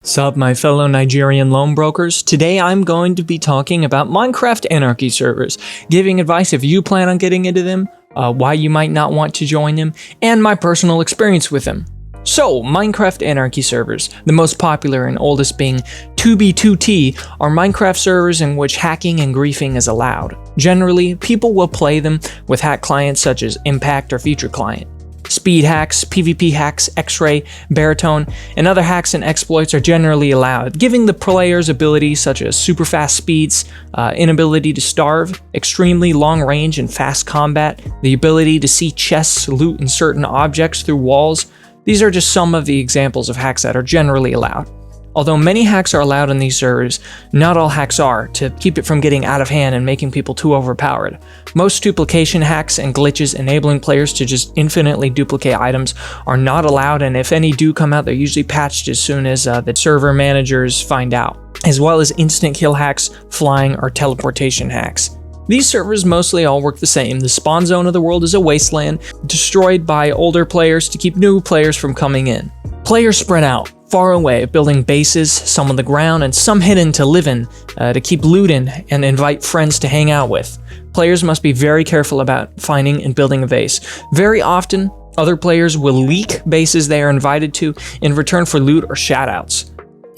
Sup, my fellow Nigerian loan brokers? Today I'm going to be talking about Minecraft Anarchy servers, giving advice if you plan on getting into them, why you might not want to join them, and my personal experience with them. So, Minecraft Anarchy servers, the most popular and oldest being 2b2t, are Minecraft servers in which hacking and griefing is allowed. Generally, people will play them with hack clients such as Impact or Future Client. Speed hacks, PvP hacks, X-ray, baritone, and other hacks and exploits are generally allowed, giving the players abilities such as super fast speeds, inability to starve, extremely long range and fast combat, the ability to see chests, loot, and certain objects through walls. These are just some of the examples of hacks that are generally allowed. Although many hacks are allowed on these servers, not all hacks are, to keep it from getting out of hand and making people too overpowered. Most duplication hacks and glitches enabling players to just infinitely duplicate items are not allowed, and if any do come out, they're usually patched as soon as the server managers find out, as well as instant kill hacks, flying, or teleportation hacks. These servers mostly all work the same. The spawn zone of the world is a wasteland, destroyed by older players to keep new players from coming in. Players spread out, far away, building bases, some on the ground and some hidden to live in, to keep looting and invite friends to hang out with. Players must be very careful about finding and building a base. Very often, other players will leak bases they are invited to in return for loot or shoutouts.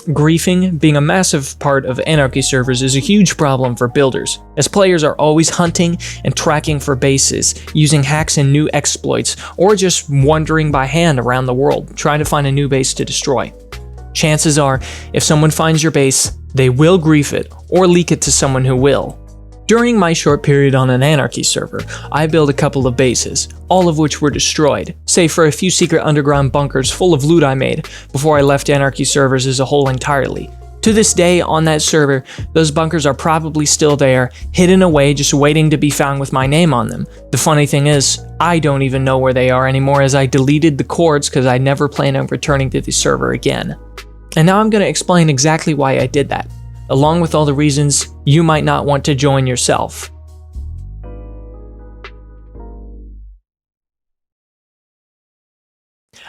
Griefing, being a massive part of Anarchy servers, is a huge problem for builders, as players are always hunting and tracking for bases, using hacks and new exploits, or just wandering by hand around the world, trying to find a new base to destroy. Chances are, if someone finds your base, they will grief it, or leak it to someone who will. During my short period on an Anarchy server, I built a couple of bases, all of which were destroyed, save for a few secret underground bunkers full of loot I made before I left Anarchy servers as a whole entirely. To this day, on that server, those bunkers are probably still there, hidden away, just waiting to be found with my name on them. The funny thing is, I don't even know where they are anymore, as I deleted the cords because I never plan on returning to the server again. And now I'm going to explain exactly why I did that, along with all the reasons you might not want to join yourself.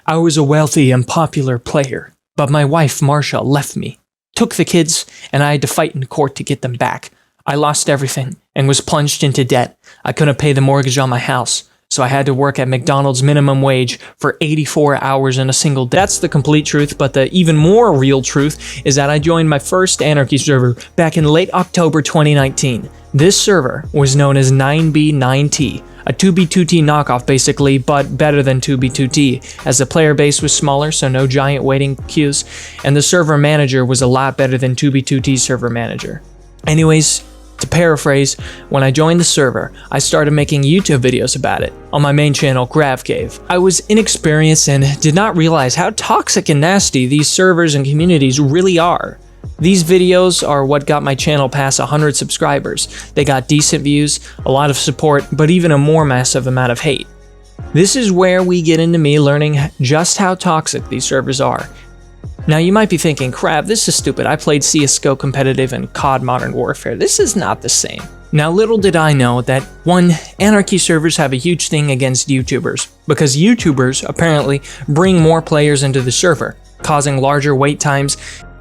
I was a wealthy and popular player, but my wife, Marcia, left me, took the kids, and I had to fight in court to get them back. I lost everything and was plunged into debt. I couldn't pay the mortgage on my house, so I had to work at McDonald's minimum wage for 84 hours in a single day. That's the complete truth, but the even more real truth is that I joined my first Anarchy server back in late October 2019. This server was known as 9B9T, a 2B2T knockoff basically, but better than 2B2T, as the player base was smaller, so no giant waiting queues, and the server manager was a lot better than 2B2T's server manager. Anyways, to paraphrase, when I joined the server, I started making YouTube videos about it on my main channel, cravcave. I was inexperienced and did not realize how toxic and nasty these servers and communities really are. These videos are what got my channel past 100 subscribers. They got decent views, a lot of support, but even a more massive amount of hate. This is where we get into me learning just how toxic these servers are. Now you might be thinking, Crav, this is stupid. I played CSGO competitive and COD Modern Warfare. This is not the same. Now little did I know that, one, Anarchy servers have a huge thing against YouTubers, because YouTubers apparently bring more players into the server, causing larger wait times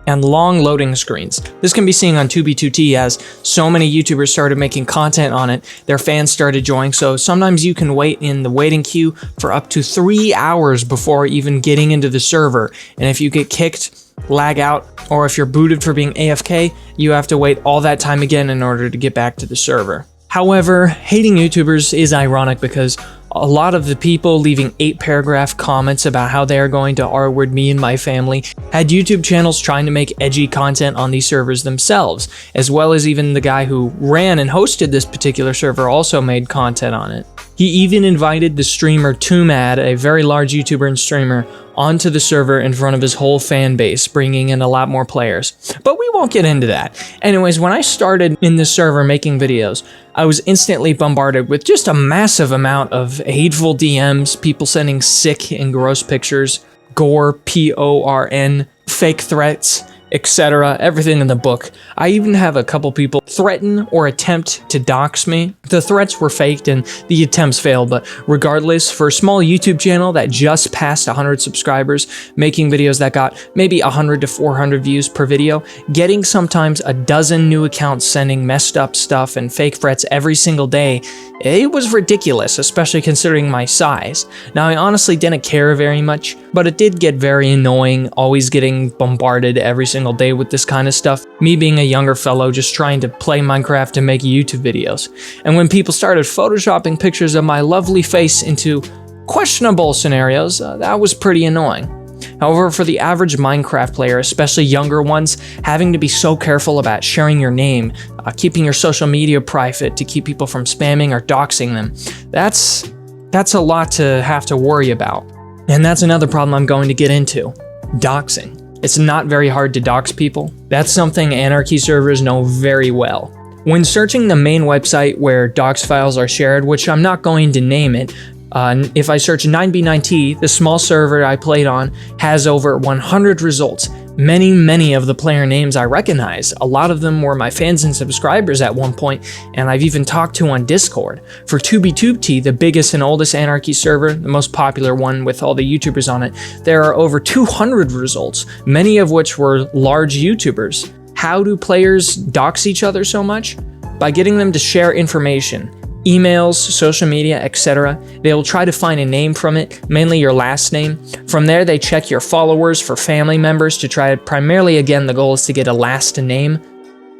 and long loading screens. This can be seen on 2B2T, as so many YouTubers started making content on it, their fans started joining, so sometimes you can wait in the waiting queue for up to 3 hours before even getting into the server, and if you get kicked, lag out, or if you're booted for being AFK, you have to wait all that time again in order to get back to the server. However, hating YouTubers is ironic because a lot of the people leaving 8-paragraph comments about how they are going to R-word me and my family had YouTube channels trying to make edgy content on these servers themselves, as well as even the guy who ran and hosted this particular server also made content on it. He even invited the streamer Toomad, a very large YouTuber and streamer, onto the server in front of his whole fan base, bringing in a lot more players. But we won't get into that. Anyways, when I started in this server making videos, I was instantly bombarded with just a massive amount of hateful DMs, people sending sick and gross pictures, gore, PORN, fake threats, etc. Everything in the book. I even have a couple people threaten or attempt to dox me. The threats were faked and the attempts failed, but regardless, for a small YouTube channel that just passed 100 subscribers, making videos that got maybe 100 to 400 views per video, getting sometimes a dozen new accounts sending messed up stuff and fake threats every single day, it was ridiculous, especially considering my size. Now, I honestly didn't care very much, but it did get very annoying, always getting bombarded every single day with this kind of stuff. Me being a younger fellow just trying to play Minecraft and make YouTube videos. And when people started photoshopping pictures of my lovely face into questionable scenarios, that was pretty annoying. However, for the average Minecraft player, especially younger ones, having to be so careful about sharing your name, keeping your social media private to keep people from spamming or doxing them, that's a lot to have to worry about. And that's another problem I'm going to get into: doxing. It's not very hard to dox people. That's something Anarchy servers know very well. When searching the main website where dox files are shared, which I'm not going to name it, if I search 9b9t, the small server I played on has over 100 results. Many of the player names I recognize. A lot of them were my fans and subscribers at one point, and I've even talked to on Discord. For 2b2t, the biggest and oldest Anarchy server, the most popular one with all the YouTubers on it, there are over 200 results, many of which were large YouTubers. How do players dox each other so much? By getting them to share information. Emails, social media, etc. They will try to find a name from it, mainly your last name. From there, they check your followers for family members to try it. Primarily, again, the goal is to get a last name.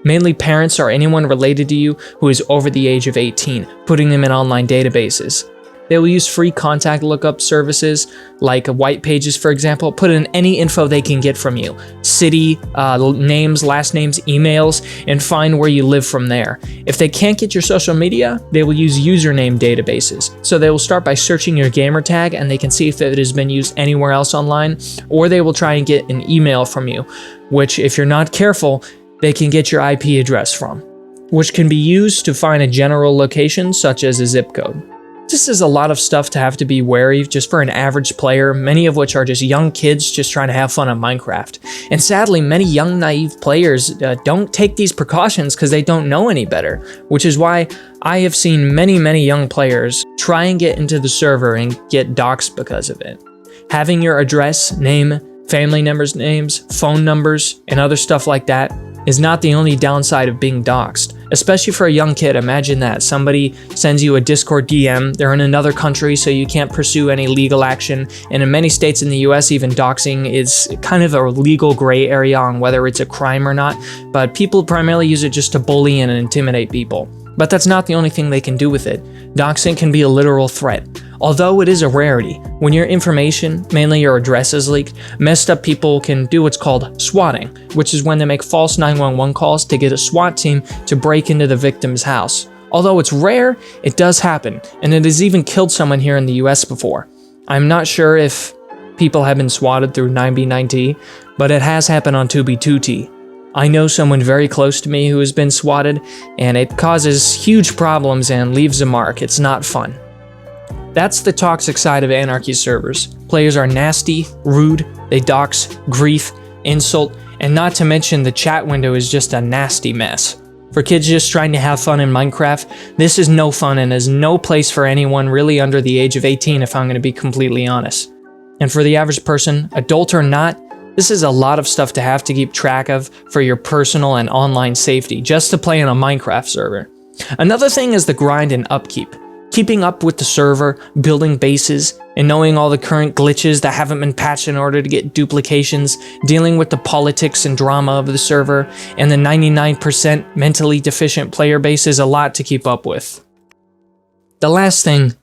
Mainly parents or anyone related to you who is over the age of 18, putting them in online databases. They will use free contact lookup services like white pages, for example, put in any info they can get from you. City, names, last names, emails, and find where you live from there. If they can't get your social media, they will use username databases. So they will start by searching your gamer tag and they can see if it has been used anywhere else online, or they will try and get an email from you, which if you're not careful, they can get your IP address from, which can be used to find a general location such as a zip code. This is a lot of stuff to have to be wary of just for an average player, many of which are just young kids just trying to have fun on Minecraft. And sadly, many young naive players don't take these precautions because they don't know any better, which is why I have seen many young players try and get into the server and get doxxed because of it. Having your address, name, family members' names, phone numbers, and other stuff like that is not the only downside of being doxxed. Especially for a young kid, imagine that. Somebody sends you a Discord DM, they're in another country so you can't pursue any legal action, and in many states in the US, even doxing is kind of a legal gray area on whether it's a crime or not, but people primarily use it just to bully and intimidate people. But that's not the only thing they can do with it. Doxing can be a literal threat. Although it is a rarity, when your information, mainly your address, is leaked, messed up people can do what's called swatting, which is when they make false 911 calls to get a SWAT team to break into the victim's house. Although it's rare, it does happen, and it has even killed someone here in the US before. I'm not sure if people have been swatted through 9b9t, but it has happened on 2b2t. I know someone very close to me who has been swatted, and it causes huge problems and leaves a mark. It's not fun. That's the toxic side of Anarchy servers. Players are nasty, rude, they dox, grief, insult, and not to mention the chat window is just a nasty mess. For kids just trying to have fun in Minecraft, this is no fun and is no place for anyone really under the age of 18 if I'm going to be completely honest. And for the average person, adult or not, this is a lot of stuff to have to keep track of for your personal and online safety just to play on a Minecraft server. Another thing is the grind and upkeep. Keeping up with the server, building bases, and knowing all the current glitches that haven't been patched in order to get duplications, dealing with the politics and drama of the server, and the 99% mentally deficient player base is a lot to keep up with. The last thing,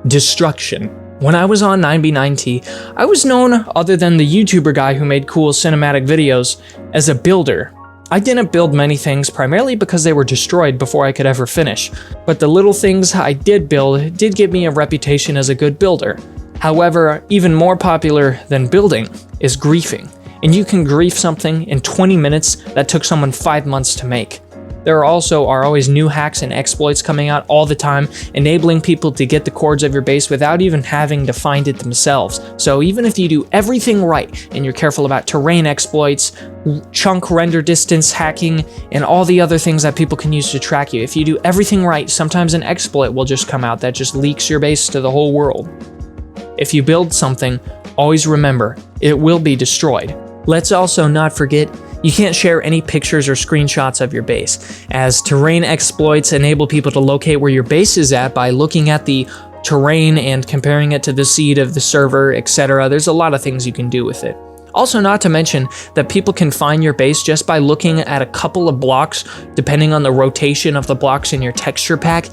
destruction. When I was on 9b9t, I was known, other than the YouTuber guy who made cool cinematic videos, as a builder. I didn't build many things primarily because they were destroyed before I could ever finish, but the little things I did build did give me a reputation as a good builder. However, even more popular than building is griefing, and you can grief something in 20 minutes that took someone 5 months to make. there are always new hacks and exploits coming out all the time, enabling people to get the coords of your base without even having to find it themselves. So even if you do everything right and you're careful about terrain exploits, chunk render distance hacking, and all the other things that people can use to track you, if you do everything right, sometimes an exploit will just come out that just leaks your base to the whole world. If you build something, always remember, it will be destroyed. Let's also not forget, you can't share any pictures or screenshots of your base, as terrain exploits enable people to locate where your base is at by looking at the terrain and comparing it to the seed of the server, etc. There's a lot of things you can do with it. Also, not to mention that people can find your base just by looking at a couple of blocks, depending on the rotation of the blocks in your texture pack.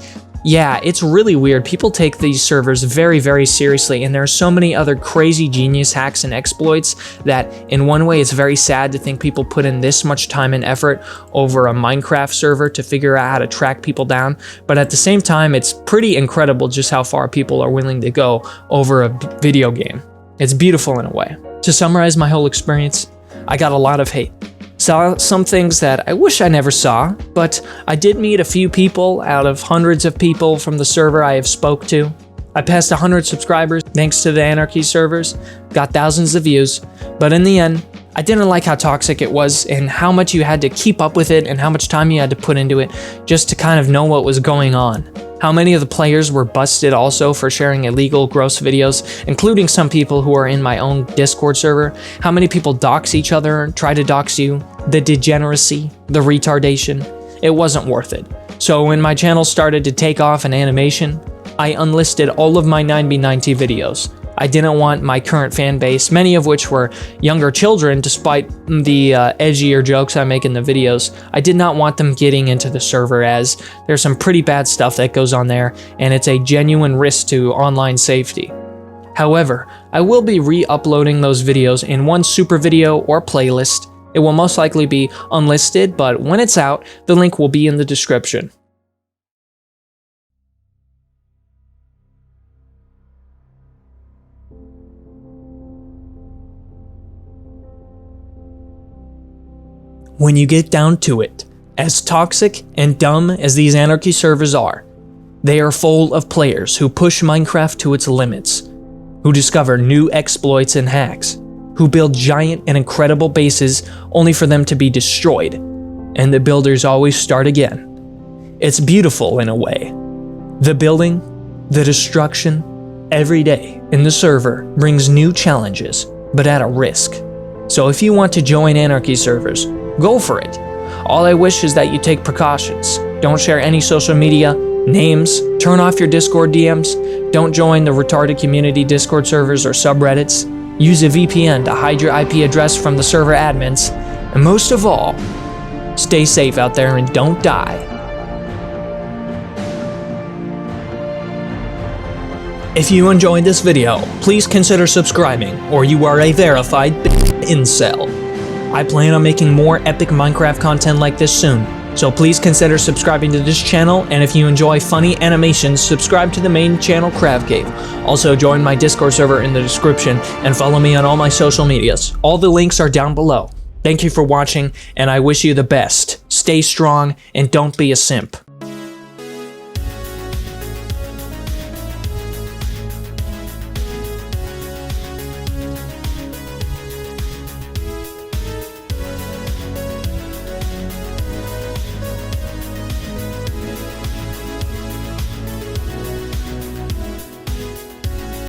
Yeah, it's really weird. People take these servers very, very seriously, and there are so many other crazy genius hacks and exploits that in one way it's very sad to think people put in this much time and effort over a Minecraft server to figure out how to track people down, but at the same time it's pretty incredible just how far people are willing to go over a video game. It's beautiful in a way. To summarize my whole experience, I got a lot of hate. Saw some things that I wish I never saw, but I did meet a few people out of hundreds of people from the server I have spoke to. I passed 100 subscribers thanks to the Anarchy servers, got thousands of views, but in the end, I didn't like how toxic it was and how much you had to keep up with it and how much time you had to put into it just to kind of know what was going on. How many of the players were busted also for sharing illegal, gross videos, including some people who are in my own Discord server. How many people dox each other, try to dox you, the degeneracy, the retardation. It wasn't worth it. So when my channel started to take off in animation, I unlisted all of my 9b90 videos. I didn't want my current fan base, many of which were younger children despite the edgier jokes I make in the videos, I did not want them getting into the server as there's some pretty bad stuff that goes on there and it's a genuine risk to online safety. However, I will be re-uploading those videos in one super video or playlist. It will most likely be unlisted, but when it's out, the link will be in the description. When you get down to it, as toxic and dumb as these Anarchy servers are, they are full of players who push Minecraft to its limits, who discover new exploits and hacks, who build giant and incredible bases only for them to be destroyed, and the builders always start again. It's beautiful in a way. The building, the destruction, every day in the server brings new challenges, but at a risk. So if you want to join Anarchy servers, go for it. All I wish is that you take precautions. Don't share any social media, names, turn off your Discord DMs, don't join the retarded community Discord servers or subreddits, use a VPN to hide your IP address from the server admins, and most of all, stay safe out there and don't die. If you enjoyed this video, please consider subscribing, or you are a verified incel. I plan on making more epic Minecraft content like this soon, so please consider subscribing to this channel, and if you enjoy funny animations, subscribe to the main channel cravcave. Also join my Discord server in the description, and follow me on all my social medias. All the links are down below. Thank you for watching, and I wish you the best. Stay strong, and don't be a simp.